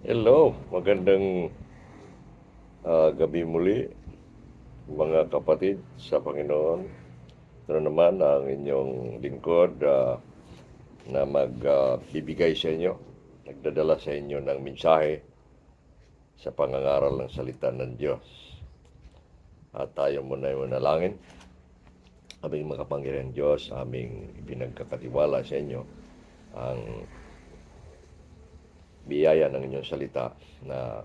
Hello, magandang gabi muli mga kapatid sa Panginoon. Ito na naman ang inyong lingkod na magbibigay sa inyo, nagdadala sa inyo ng mensahe sa pangangaral ng salita ng Diyos. At tayo muna ay manalangin. Aming makapangyarihan Diyos, aming ipinagkakatiwala sa inyo ang biyaya ng inyong salita na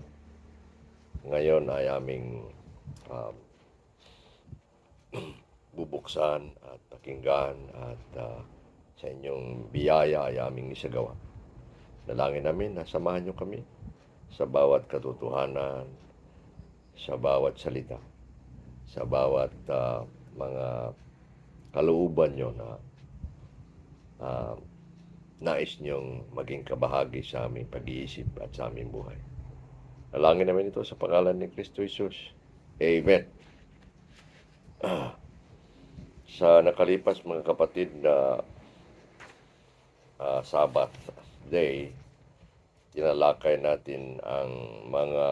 ngayon ay aming uh, bubuksan at pakinggan at sa inyong biyaya ay aming isagawa. Dalangin namin na samahan niyo kami sa bawat katotohanan, sa bawat salita, sa bawat mga kalooban niyo na uh, nais niyong maging kabahagi sa aming pag-iisip at sa aming buhay. Dalangin namin ito sa pangalan ni Kristo Jesus. Amen. Sa nakalipas mga kapatid na Sabbath day, tinalakay natin ang mga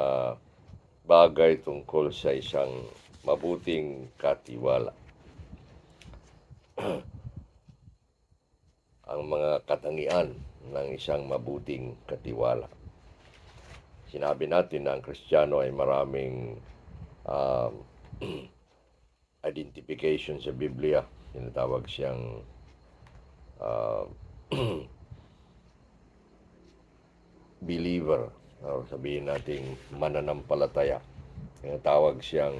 bagay tungkol sa isang mabuting katiwala. Ang mga katangian ng isang mabuting katiwala. Sinabi natin na ang Kristiyano ay maraming identification sa Biblia. Tinatawag siyang believer, o sabihin nating mananampalataya. Tinatawag siyang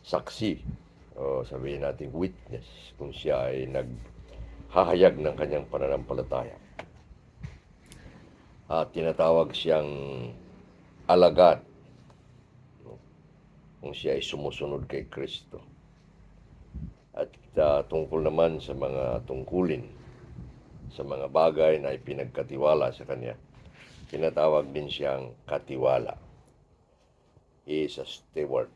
saksi, o sabihin nating witness, kung siya ay naghahayag ng kanyang pananampalataya. At tinatawag siyang alagad, kung siya ay sumusunod kay Kristo. At tungkol naman sa mga tungkulin, sa mga bagay na ipinagkatiwala sa kanya, tinatawag din siyang katiwala. He is a steward.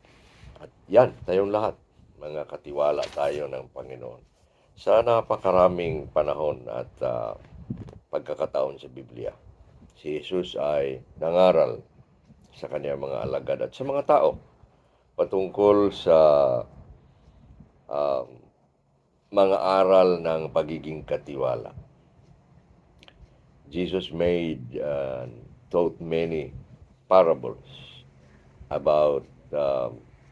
At yan, tayong lahat, mga katiwala tayo ng Panginoon. Sa napakaraming panahon at pagkakataon sa Biblia, si Jesus ay nangaral sa kanyang mga alagad at sa mga tao patungkol sa mga aral ng pagiging katiwala. Jesus made taught many parables about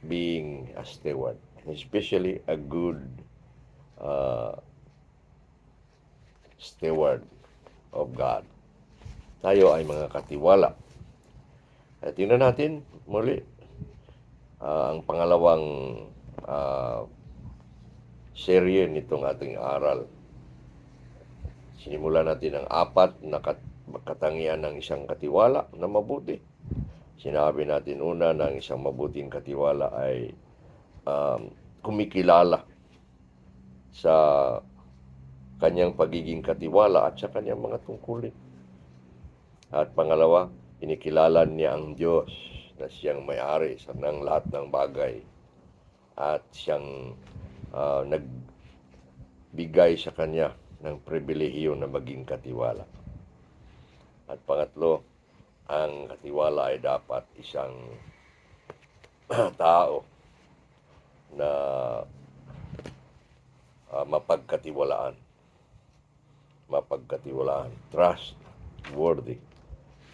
being a steward, especially a good steward of God. Tayo ay mga katiwala. At tingnan natin muli ang pangalawang serye nitong ating aral. Sinimulan natin ang 4 na katangian ng isang katiwala na mabuti. Sinabi natin una na ang isang mabuting katiwala ay kumikilala sa kanyang pagiging katiwala at sa kanyang mga tungkulin. At pangalawa, kinikilala niya ang Diyos na siyang may-ari ng lahat ng bagay at siyang nagbigay sa kanya ng pribilehiyo na maging katiwala. At pangatlo, ang katiwala ay dapat isang tao na mapagkatiwalaan, trustworthy.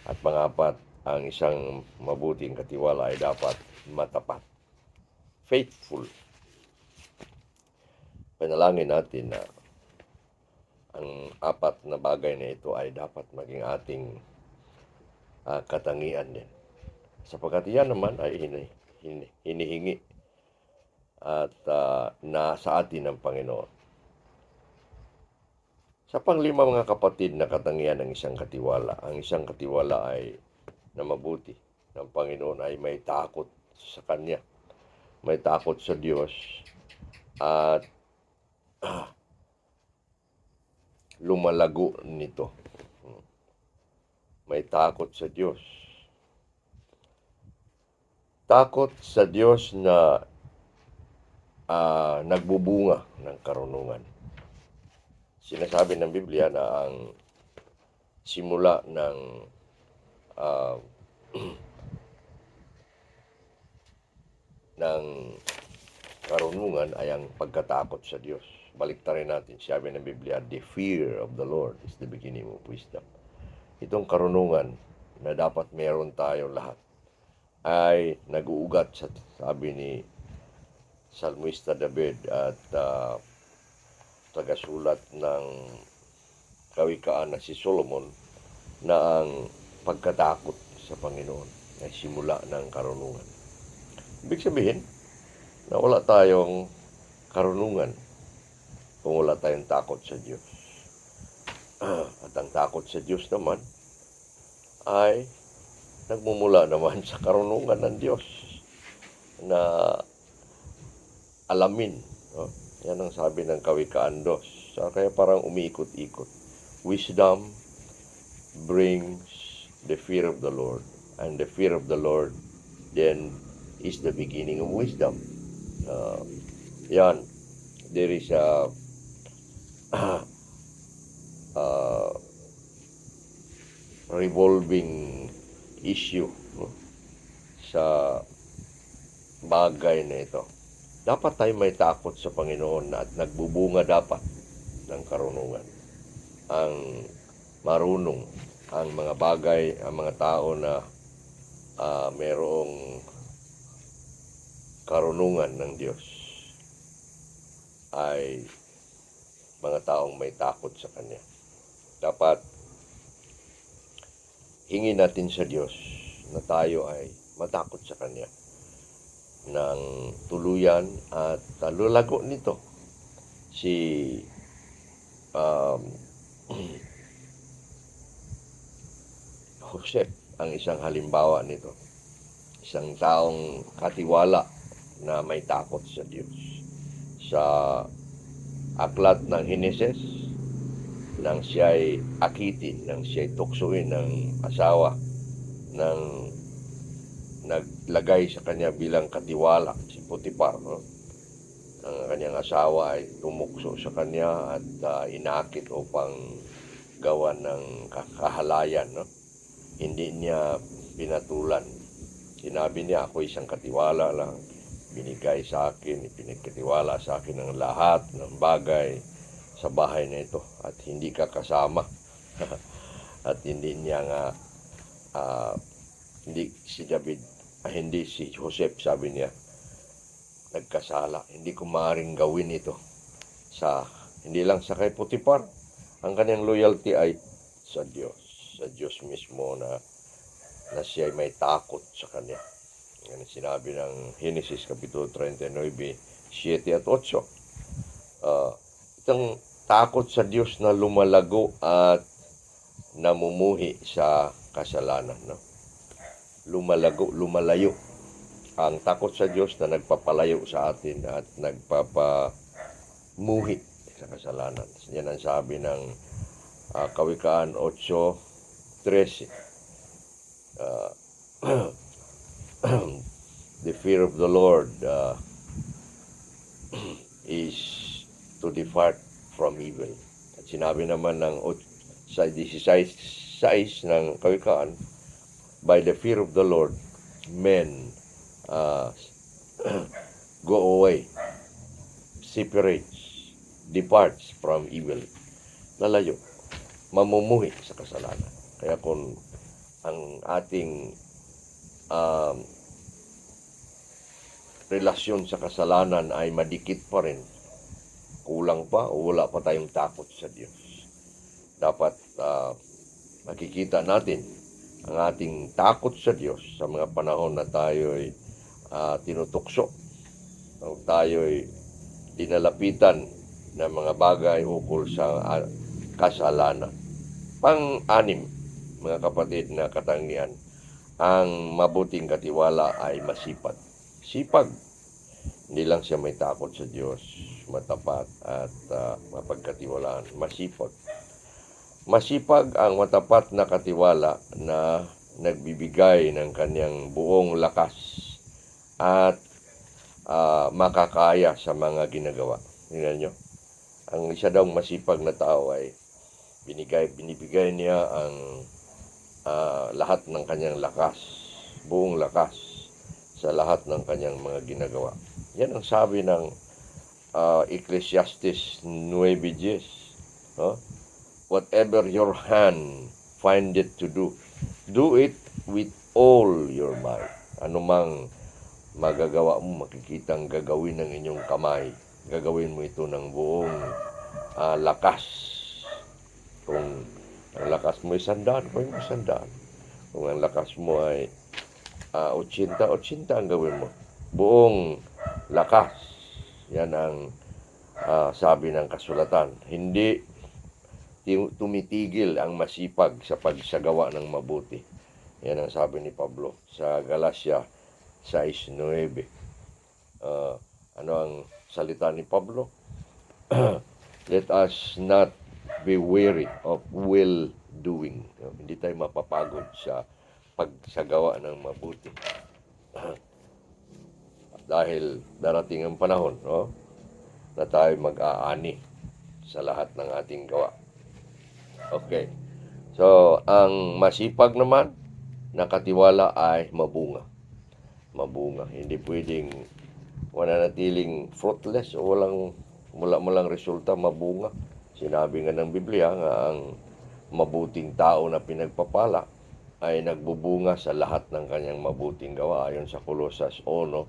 At pangapat, ang isang mabuting katiwala ay dapat matapat, faithful. Panalangin natin na ang 4 na bagay na ito ay dapat maging ating katangian din. Sapagkat yan naman ay hinihingi at nasa atin ng Panginoon. Sa panglima mga kapatid na katangian ng isang katiwala, ang isang katiwala ay na mabuti ng Panginoon ay may takot sa Kanya, may takot sa Diyos at lumalago nito. May takot sa Diyos. Takot sa Diyos na nagbubunga ng karunungan. Sinasabi ng Biblia na ang simula ng ah, ng karunungan ay ang pagkatakot sa Diyos. Baliktarin natin, sabi ng Biblia, the fear of the Lord is the beginning of wisdom. Itong karunungan na dapat meron tayo lahat ay nag-uugat sa sabi ni Salmista David at tagasulat ng Kawikaan na si Solomon na ang pagkatakot sa Panginoon ay simula ng karunungan. Ibig sabihin na wala tayong karunungan kung wala tayong takot sa Diyos. At ang takot sa Diyos naman ay nagmumula naman sa karunungan ng Diyos na alamin. No? Yan ang sabi ng Kawikaan 2. Kaya parang umiikot-ikot. Wisdom brings the fear of the Lord. And the fear of the Lord then is the beginning of wisdom. Yan. There is a revolving issue, no? Sa bagay na ito. Dapat tayo may takot sa Panginoon at nagbubunga dapat ng karunungan. Ang marunong, ang mga bagay, ang mga tao na merong karunungan ng Diyos ay mga taong may takot sa Kanya. Dapat hingin natin sa Diyos na tayo ay matakot sa Kanya ng tuluyan at lulago nito si Jose ang isang halimbawa nito. Isang taong katiwala na may takot sa Diyos. Sa aklat ng Heneses, nang siya'y akitin, nang siya'y tuksoin ng asawa, nang naglagay sa kanya bilang katiwala si Potiphar, no? Ang kanyang asawa ay tumukso sa kanya at inakit upang gawa ng kahalayan, no? Hindi niya pinatulan. Sinabi niya, ako isang katiwala lang. Binigay sa akin, ipinagkatiwala sa akin ang lahat ng bagay sa bahay na ito at hindi ka kasama. At hindi niya nga hindi si David, hindi si Joseph, sabi niya, nagkasala. Hindi ko maaaring gawin ito hindi lang sa kay Potiphar. Ang kanyang loyalty ay sa Diyos. Sa Diyos mismo na siya ay may takot sa Kanya. Yan ang sinabi ng Genesis Kapitulo 39, 7 at 8. Itong takot sa Diyos na lumalago at namumuhi sa kasalanan. No? Lumalayo. Ang takot sa Diyos na nagpapalayo sa atin at nagpapamuhi sa kasalanan. Yan ang sabi ng Kawikaan 8:13. The fear of the Lord is to depart from evil. At sinabi naman ng sa 16 ng Kawikaan, by the fear of the Lord, men go away, separates, departs from evil. Lalayo, mamumuhi sa kasalanan. Kaya kung ang ating relasyon sa kasalanan ay madikit pa rin, kulang pa o wala pa tayong takot sa Diyos. Dapat makikita natin ang ating takot sa Diyos sa mga panahon na tayo'y tinutukso, o tayo'y dinalapitan ng mga bagay ukol sa kasalanan. Pang-anim, mga kapatid na katangian, ang mabuting katiwala ay masipag. Sipag. Hindi lang siya may takot sa Diyos, matapat at mapagkatiwalaan. Masipag. Masipag ang matapat na katiwala na nagbibigay ng kanyang buong lakas at makakaya sa mga ginagawa. Tingnan nyo. Ang isa daw masipag na tao ay binibigay niya ang lahat ng kanyang lakas, buong lakas sa lahat ng kanyang mga ginagawa. Yan ang sabi ng Ecclesiastes 9:10. Whatever your hand find it to do it with all your might. Anumang magagawa mo, makikitang gagawin ng inyong kamay, gagawin mo ito ng buong lakas. Kung ang lakas mo ay 100, gawin mo 100. Kung ang lakas mo ay 80 ang gawin mo. Buong lakas. Yan ang sabi ng kasulatan. Hindi tumitigil ang masipag sa pagsagawa ng mabuti. Yan ang sabi ni Pablo sa Galatia 6:9. Ano ang salita ni Pablo? Let us not be weary of well doing. Hindi tayo mapapagod sa pagsagawa ng mabuti. Dahil darating ang panahon, na tayo mag-aani sa lahat ng ating gawa. Okay. So, ang masipag naman, nakatiwala ay mabunga. Mabunga. Hindi pwedeng mananatiling fruitless o wala lang resulta, mabunga. Sinabi nga ng Biblia nga ang mabuting tao na pinagpapala ay nagbubunga sa lahat ng kanyang mabuting gawa. Ayon sa Colosas 1:10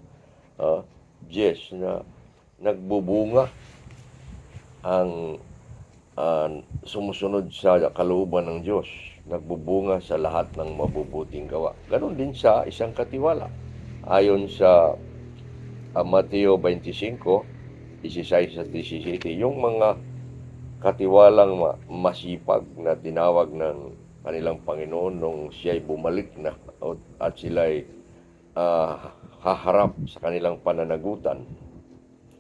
na nagbubunga ang sumusunod sa kalooban ng Diyos. Nagbubunga sa lahat ng mabubuting gawa. Ganon din sa isang katiwala. Ayon sa Mateo 25:16-17, yung mga katiwalang masipag na tinawag ng kanilang Panginoon nung siya'y bumalik na at sila'y haharap sa kanilang pananagutan.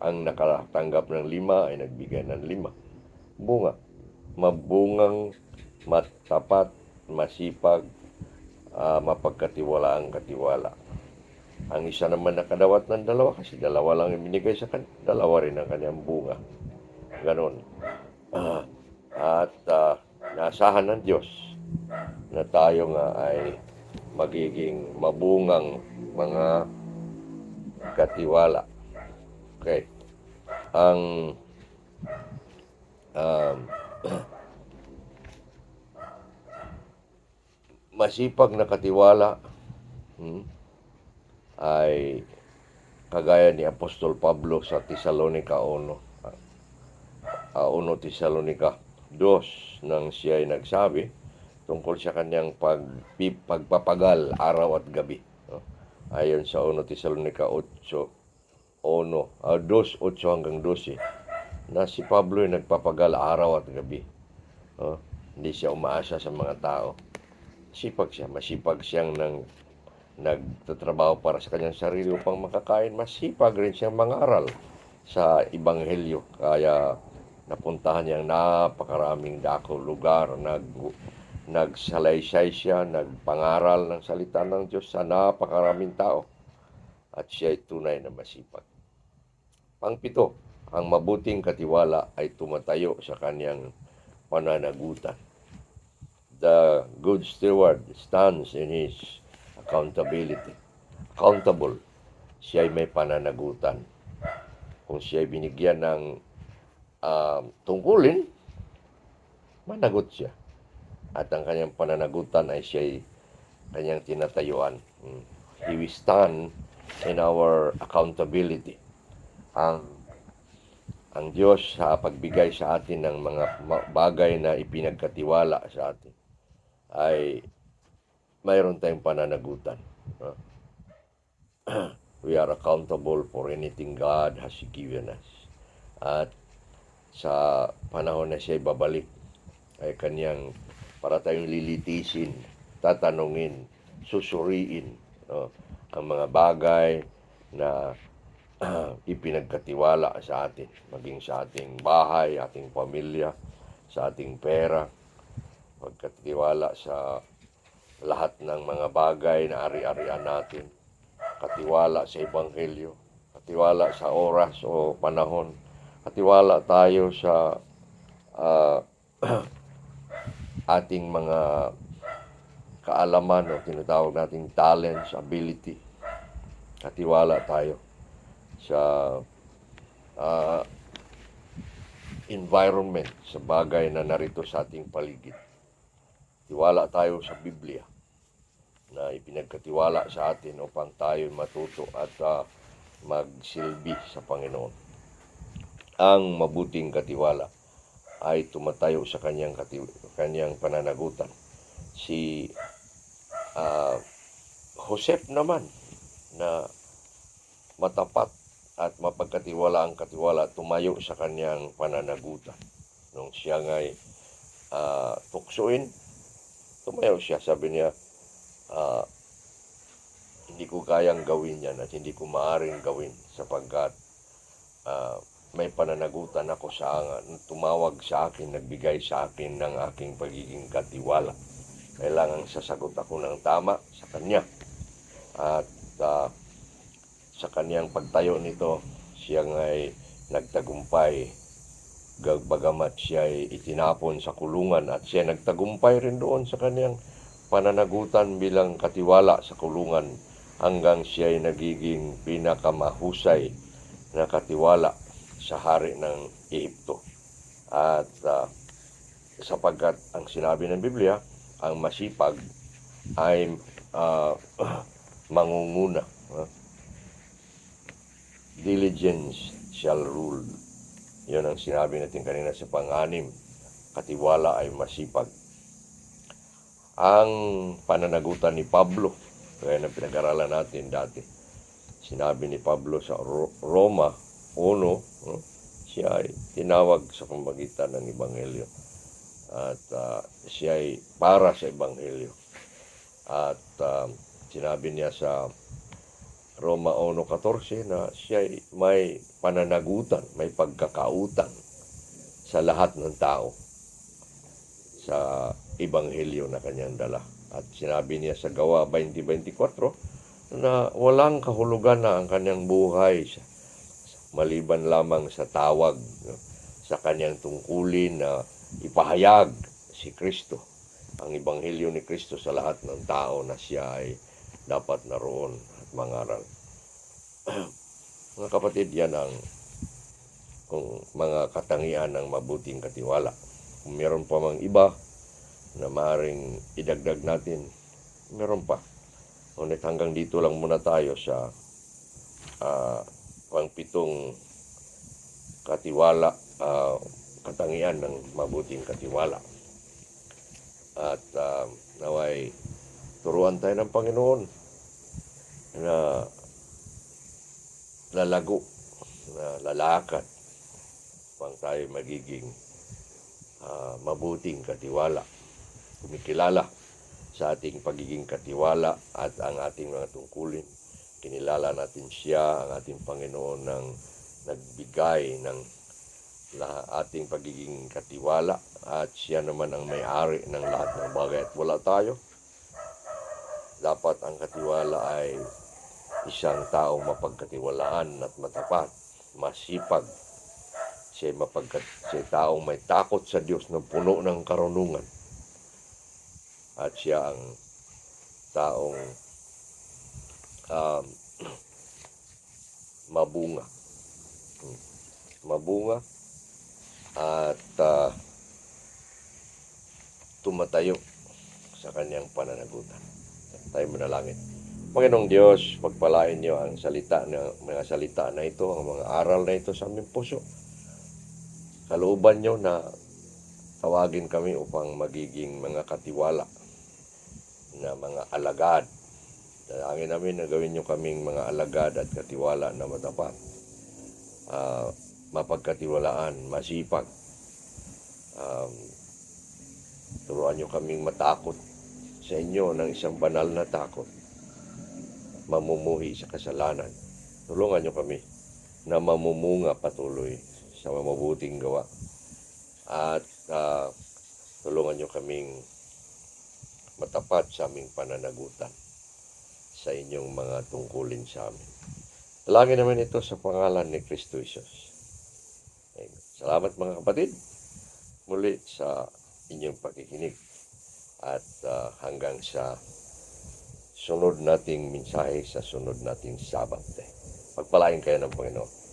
Ang nakatanggap ng 5 ay nagbigay ng 5. Bunga. Mabungang, matapat, masipag, mapagkatiwalaang katiwala. Ang isa naman nakadawat ng 2 kasi 2 lang yung binigay sa kanya, 2 rin ang kanyang bunga. Ganon. At naasahan ng Diyos na tayo nga ay magiging mabungang mga katiwala. Okay. Ang masipag na katiwala ay kagaya ni Apostol Pablo sa Tesalonica 1 Tesalonica 2 nang siya ay nagsabi tungkol sa kanyang pagpapagal araw at gabi. Ayon sa 1 Tesalonica 2:8-12 na si Pablo ay nagpapagal araw at gabi. Hindi siya umaasa sa mga tao. Masipag siyang nagtatrabaho para sa kanyang sarili upang makakain. Masipag rin siyang mangaral sa Ebanghelyo. Kaya napuntahan niya ang napakaraming dako lugar. Nagsalaysay siya, nagpangaral ng salita ng Diyos sa napakaraming tao. At siya ay tunay na masipag. Pang-7, ang mabuting katiwala ay tumatayo sa kanyang pananagutan. The good steward stands in his accountability. Accountable. Siya ay may pananagutan. Kung siya ay binigyan ng tungkulin, managot siya. At ang kanyang pananagutan ay siya ay kanyang tinatayuan. He will stand in our accountability. Ang Diyos sa pagbigay sa atin ng mga bagay na ipinagkatiwala sa atin ay mayroon tayong pananagutan. We are accountable for anything God has given us. At sa panahon na siya babalik ay kanyang para tayong lilitisin, tatanungin, susuriin ang mga bagay na ipinagkatiwala sa atin, maging sa ating bahay, ating pamilya, sa ating pera, pagkatiwala sa lahat ng mga bagay na ari-arian natin, katiwala sa Ebanghelyo, katiwala sa oras o panahon, katiwala tayo sa ating mga kaalaman o tinatawag nating talents, ability. Katiwala tayo sa ah, environment, sa bagay na narito sa ating paligid. Tiwala tayo sa Biblia na ipinagkatiwala sa atin upang tayo matuto at magsilbi sa Panginoon. Ang mabuting katiwala ay tumatayo sa kanyang pananagutan. Si Joseph naman na matapat at mapagkatiwala ang katiwala, tumayo sa kanyang pananagutan. Nung siya nga'y tuksoin, tumayo siya. Sabi niya, hindi ko kayang gawin yan at hindi ko maaaring gawin sapagkat may pananagutan ako sa tumawag sa akin, nagbigay sa akin ng aking pagiging katiwala. Kailangan sasagot ako ng tama sa kanya. At sa kanyang pagtayo nito, siya ay nagtagumpay. Bagamat siya ay itinapon sa kulungan at siya nagtagumpay rin doon sa kanyang pananagutan bilang katiwala sa kulungan hanggang siya ay nagiging pinakamahusay na katiwala sa hari ng Ehipto. At sapagkat ang sinabi ng Biblia, ang masipag ay mangunguna. Diligence shall rule. Yun ang sinabi natin kanina sa pang-anim. Katiwala ay masipag. Ang pananagutan ni Pablo, kaya na pinag-aralan natin dati, sinabi ni Pablo sa Roma 1, siya ay tinawag sa pamamagitan ng Ebanghelyo. At siya ay para sa Ebanghelyo. At sinabi niya sa Roma 1:14 na siya ay may pananagutan, may pagkakautang sa lahat ng tao sa Ebanghelyo na kanyang dala. At sinabi niya sa Gawa 20:24 na walang kahulugan na ang kanyang buhay maliban lamang sa tawag, sa kanyang tungkulin na ipahayag si Kristo, ang Ebanghelyo ni Kristo sa lahat ng tao na siya ay dapat naroon at mangaral. Mga kapatid, yan ang mga katangian ng mabuting katiwala. Kung meron pa mang iba na maaaring idagdag natin, meron pa. Ngunit hanggang dito lang muna tayo sa pang-pitong katiwala, katangian ng mabuting katiwala. At naway turuan tayo ng Panginoon na lalago, na lalakad upang tayo magiging mabuting katiwala. Kumikilala sa ating pagiging katiwala at ang ating mga tungkulin. Kinilala natin siya, ang ating Panginoon, ng nagbigay ng ating pagiging katiwala at siya naman ang may-ari ng lahat ng bagay at wala tayo. Dapat ang katiwala ay isang taong mapagkatiwalaan at matapat, masipag. Siya taong may takot sa Diyos na puno ng karunungan. At siya ang taong mabunga. Mabunga at tumatayo sa kanyang pananagutan. Tayo manalangin. Panginoong Diyos, pagpalain niyo ang mga salita na ito, ang mga aral na ito sa aming puso. Kalooban niyo na tawagin kami upang magiging mga katiwala na mga alagad. Dalangin namin na gawin niyo kaming mga alagad at katiwala na matapat, mapagkatiwalaan, masipag. Turuan niyo kaming matakot sa inyo ng isang banal na takot, mamumuhi sa kasalanan. Tulungan niyo kami na mamumunga patuloy sa mabuting gawa. At tulungan niyo kaming matapat sa aming pananagutan sa inyong mga tungkulin sa amin. Dalangin naman ito sa pangalan ni Kristo Jesus. Amen. Salamat mga kapatid muli sa inyong pakikinig at hanggang sa sunod nating mensahe sa sunod nating Sabat. Pagpalain kayo ng Panginoon.